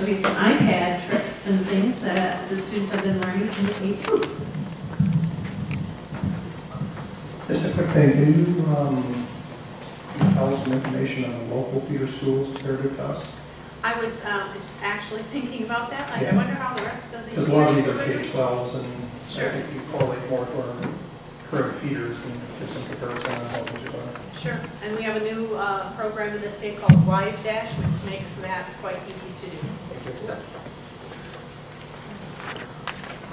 show you some iPad tricks and things that the students have been learning in the K2. Just a quick thing, can you tell us some information on the local feeder schools compared to us? I was actually thinking about that, like, I Yeah. wonder how the rest of the. Because a lot of these are K-12s, and Sure. I think you correlate more to our current feeders and do some comparison on how things are going. Sure, and we have a new program in the state called Wise Dash, which makes that quite easy to do. So.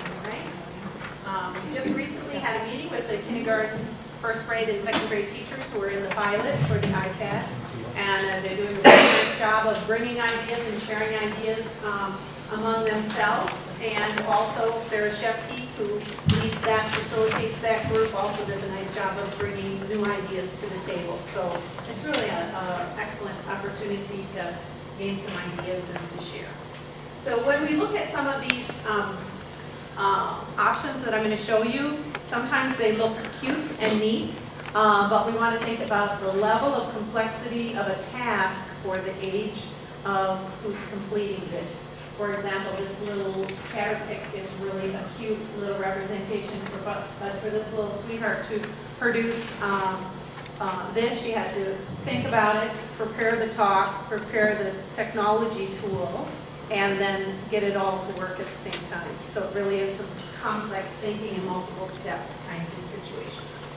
All right. We just recently had a meeting with the kindergarten, first grade, and second grade teachers who were in the pilot for the iPads. And they're doing a really nice job of bringing ideas and sharing ideas among themselves. And also Sarah Shepke, who leads that, facilitates that group, also does a nice job of bringing new ideas to the table. So it's really an excellent opportunity to gain some ideas and to share. So when we look at some of these options that I'm going to show you, sometimes they look cute and neat. But we want to think about the level of complexity of a task for the age of who's completing this. For example, this little caterpillar is really a cute little representation but for this little sweetheart to produce this, she had to think about it, prepare the talk, prepare the technology tool, and then get it all to work at the same time. So it really is some complex thinking and multiple step kinds of situations.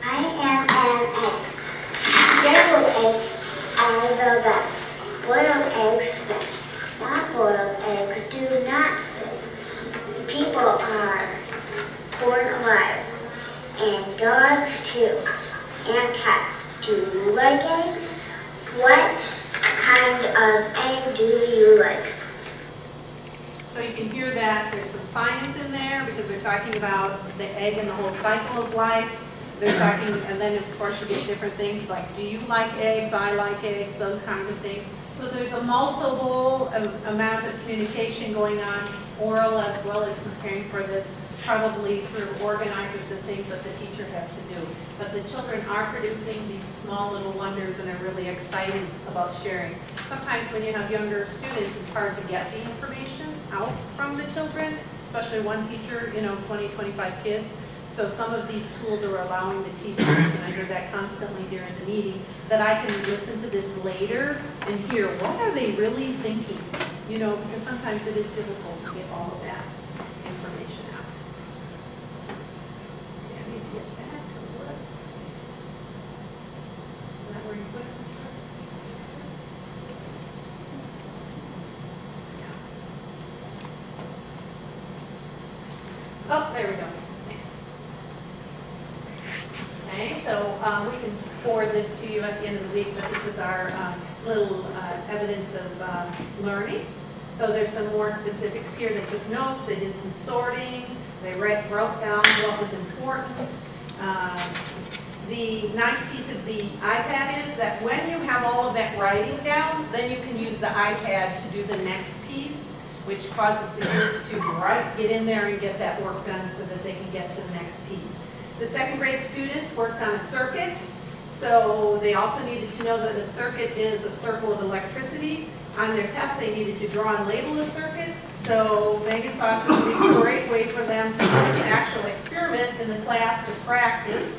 I am an egg. Scrambled eggs are the best. Boiled eggs spin. Not boiled eggs do not spin. People are born alive, and dogs too, and cats. Do you like eggs? What kind of egg do you like? So you can hear that there's some science in there because they're talking about the egg and the whole cycle of life. They're talking, and then of course you get different things like, do you like eggs? I like eggs, those kinds of things. So there's a multiple amount of communication going on, oral as well as preparing for this, probably through organizers and things that the teacher has to do. But the children are producing these small little wonders and are really excited about sharing. Sometimes when you have younger students, it's hard to get the information out from the children, especially one teacher, 20, 25 kids. So some of these tools are allowing the teachers, and I hear that constantly during the meeting, that I can listen to this later and hear, what are they really thinking? Because sometimes it is difficult to get all of that information out. Okay, I need to get back to the website. Is that where you put it, Mr.? Yeah. Oh, there we go. Okay, so we can forward this to you at the end of the week, but this is our little evidence of learning. So there's some more specifics here. They took notes, they did some sorting, they wrote down what was important. The nice piece of the iPad is that when you have all of that writing down, then you can use the iPad to do the next piece, which causes the kids to get in there and get that work done so that they can get to the next piece. The second grade students worked on a circuit, so they also needed to know that a circuit is a circle of electricity. On their test, they needed to draw and label a circuit, so Megan thought this would be a great way for them to do an actual experiment in the class to practice.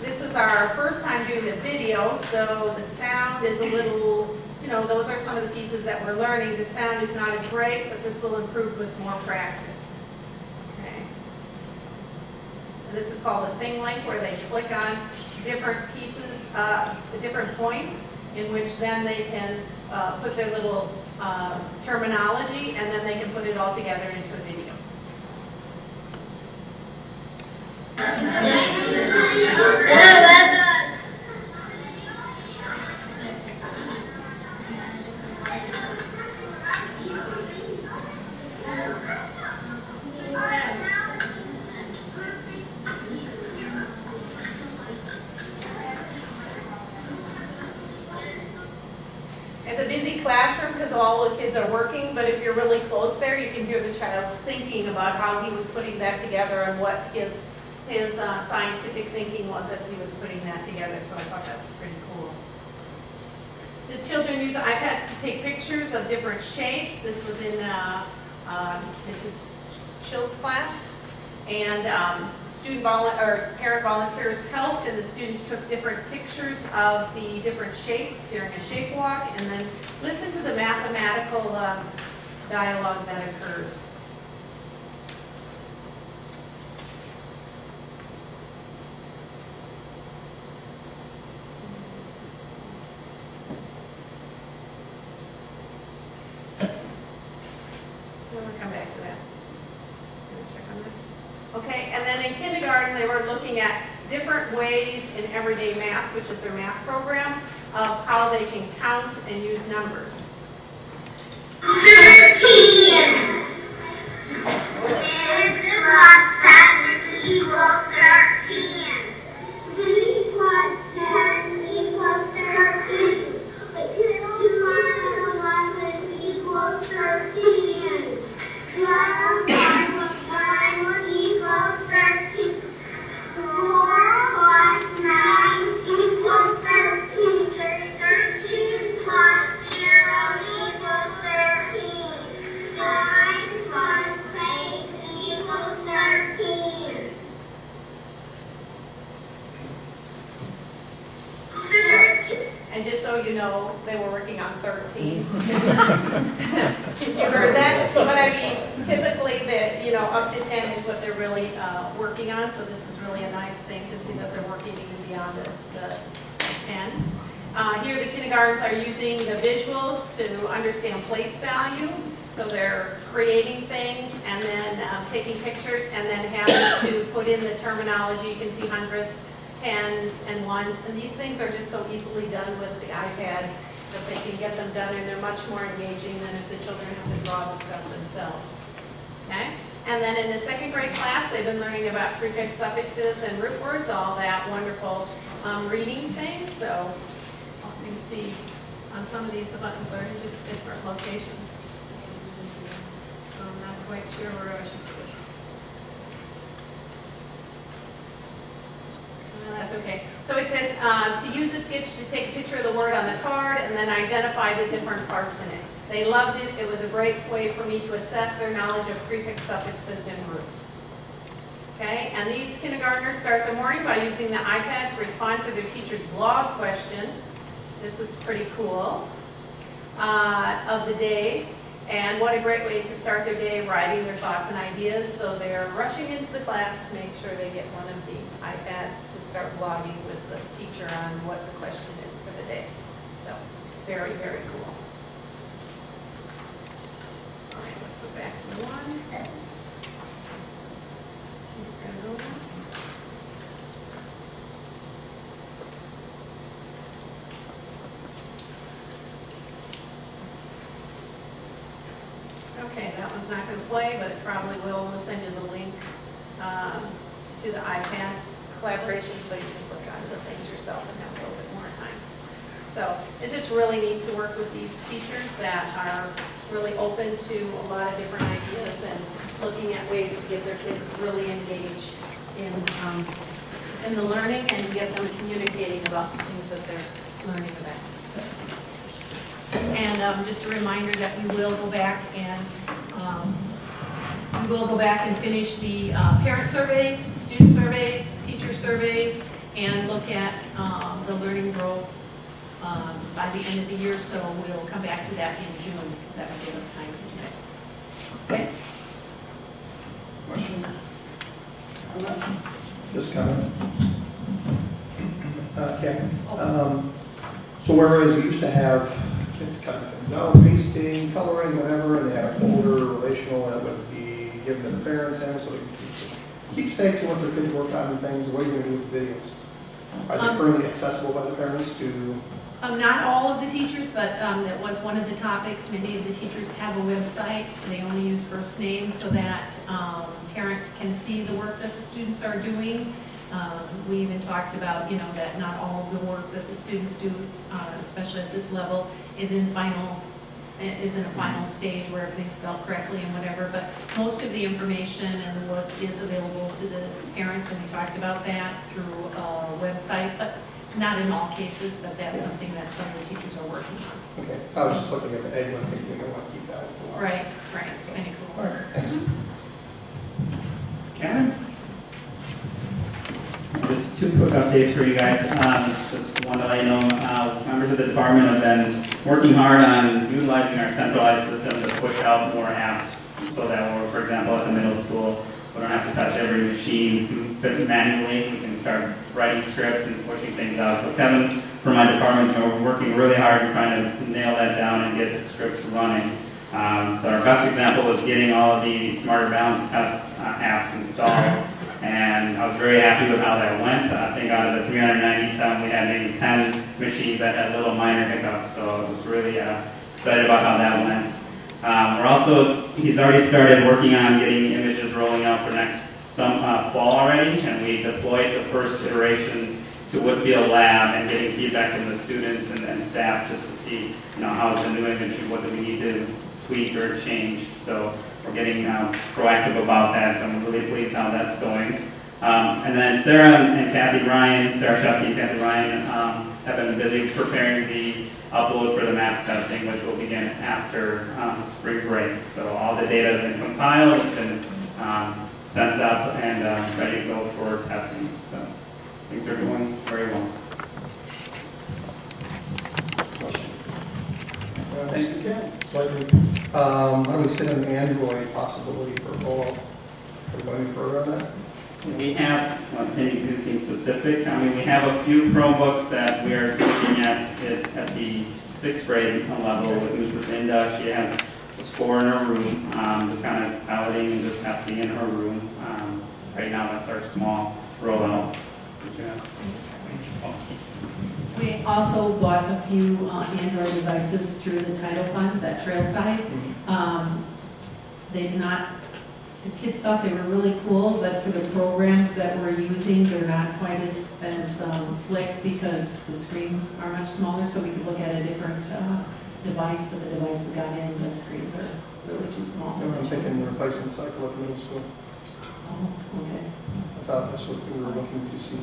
This is our first time doing the video, so the sound is a little, those are some of the pieces that we're learning. The sound is not as great, but this will improve with more practice. This is called a thing link, where they click on different pieces, different points, in which then they can put their little terminology, and then they can put it all together into a video. It's a busy classroom because all the kids are working, but if you're really close there, you can hear the child's thinking about how he was putting that together and what his scientific thinking was as he was putting that together, so I thought that was pretty cool. The children use iPads to take pictures of different shapes. This was in Mrs. Chill's class. And parent volunteers helped, and the students took different pictures of the different shapes during a shape walk, and then listen to the mathematical dialogue that occurs. We'll come back to that. Check on that. Okay, and then in kindergarten, they were looking at different ways in everyday math, which is their math program, of how they can count and use numbers. 13. 3 plus 7 equals 13. 3 plus 10 equals 13. 2 plus 11 equals 13. 12 plus 1 equals 13. 4 plus 9 equals 13. 13 plus 0 equals 13. 5 plus 8 equals 13. 13. And just so you know, they were working on 13. You heard that? But I mean, typically, up to 10 is what they're really working on, so this is really a nice thing to see that they're working even beyond the 10. Here, the kindergartens are using the visuals to understand place value. So they're creating things and then taking pictures and then having to put in the terminology. You can see hundredths, tens, and ones. And these things are just so easily done with the iPad that they can get them done, and they're much more engaging than if the children have to draw the stuff themselves. Okay? And then in the second grade class, they've been learning about prefix, suffixes, and root words, all that wonderful reading things. So you see on some of these, the buttons are in just different locations. So I'm not quite sure where I should put it. No, that's okay. So it says to use a sketch to take a picture of the word on the card and then identify the different parts in it. They loved it. It was a great way for me to assess their knowledge of prefix, suffixes, and roots. Okay, and these kindergartners start the morning by using the iPad to respond to their teacher's blog question. This is pretty cool, of the day. And what a great way to start their day, writing their thoughts and ideas. So they're rushing into the class to make sure they get one of the iPads to start blogging with the teacher on what the question is for the day. So very, very cool. All right, let's go back to the one. Okay, that one's not going to play, but it probably will. We'll send you the link to the iPad collaboration so you can work on the things yourself and have a little bit more time. So it's just really neat to work with these teachers that are really open to a lot of different ideas and looking at ways to get their kids really engaged in the learning and get them communicating about the things that they're learning about. And just a reminder that we will go back and finish the parent surveys, student surveys, teacher surveys, and look at the learning growth by the end of the year. So we'll come back to that in June because that will give us time to do that. Okay. Question? This comment? Okay. So whereas we used to have kids cutting things out, pasting, coloring, whatever, and they had a folder relational that would be given to the parents and so they could keep keepsakes and what their kids work on and things. What are you going to do with the videos? Are they currently accessible by the parents to? Not all of the teachers, but that was one of the topics. Many of the teachers have a website, so they only use first names so that parents can see the work that the students are doing. We even talked about, that not all of the work that the students do, especially at this level, is in a final stage where everything's spelled correctly and whatever, but most of the information and the work is available to the parents, and we talked about that through a website. But Not in all cases, but that's Yeah. something that some of the teachers are working on. Okay, I was just looking at the egg one, thinking I want to keep that. Right, kind of All cool. right, thanks. Kevin? Just two quick updates for you guys. Just one to let you know, members of the department have been working hard on utilizing our centralized system to push out more apps so that we're, for example, at the middle school, we don't have to touch every machine manually. We can start writing scripts and pushing things out. So Kevin, from my department, we're working really hard to trying to nail that down and get the scripts running. Our best example was getting all of the Smarter Balance Test apps installed, and I was very happy with how that went. I think out of the 397, we had maybe 10 machines that had little minor hiccups, so I was really excited about how that went. He's already started working on getting images rolling out for next fall already, and we deployed the first iteration to Woodfield Lab and getting feedback from the students and staff just to see, how's the new image and what do we need to tweak or change. So we're getting proactive about that, so I'm really pleased how that's going. And then Sarah Shepke and Kathy Ryan have been busy preparing the upload for the MAPS testing, which will begin after spring break. So all the data has been compiled, it's been sent up and ready to go for testing. So things are going very well. Thank you, Ken. Slightly. How do we sit on the Android possibility for rollout? Is there any further on that? We have, anything specific? We have a few Chromebooks that we are looking at the 6th grade level with Mrs. Inda. She has just 4 in her room, just kind of piloting and just testing in her room. Right now, that's our small rollout. We also bought a few Android devices through the title funds at Trailside. They did not, the kids thought they were really cool, but for the programs that we're using, they're not quite as slick because the screens are much smaller, so we could look at a different device. For the device we got in, the screens are really too small. I'm thinking replacement cycle at the middle school. Oh, okay. I thought that's what we were looking to see,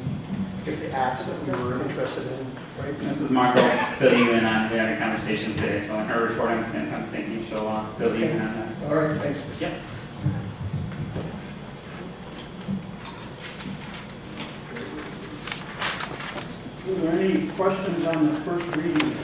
if the apps that we were interested in, right? Mrs. Marco filling you in on, we had a conversation today, so in her report, I'm thinking she'll fill you in on that. All right, thanks. Yep. Are there any questions on the first reading?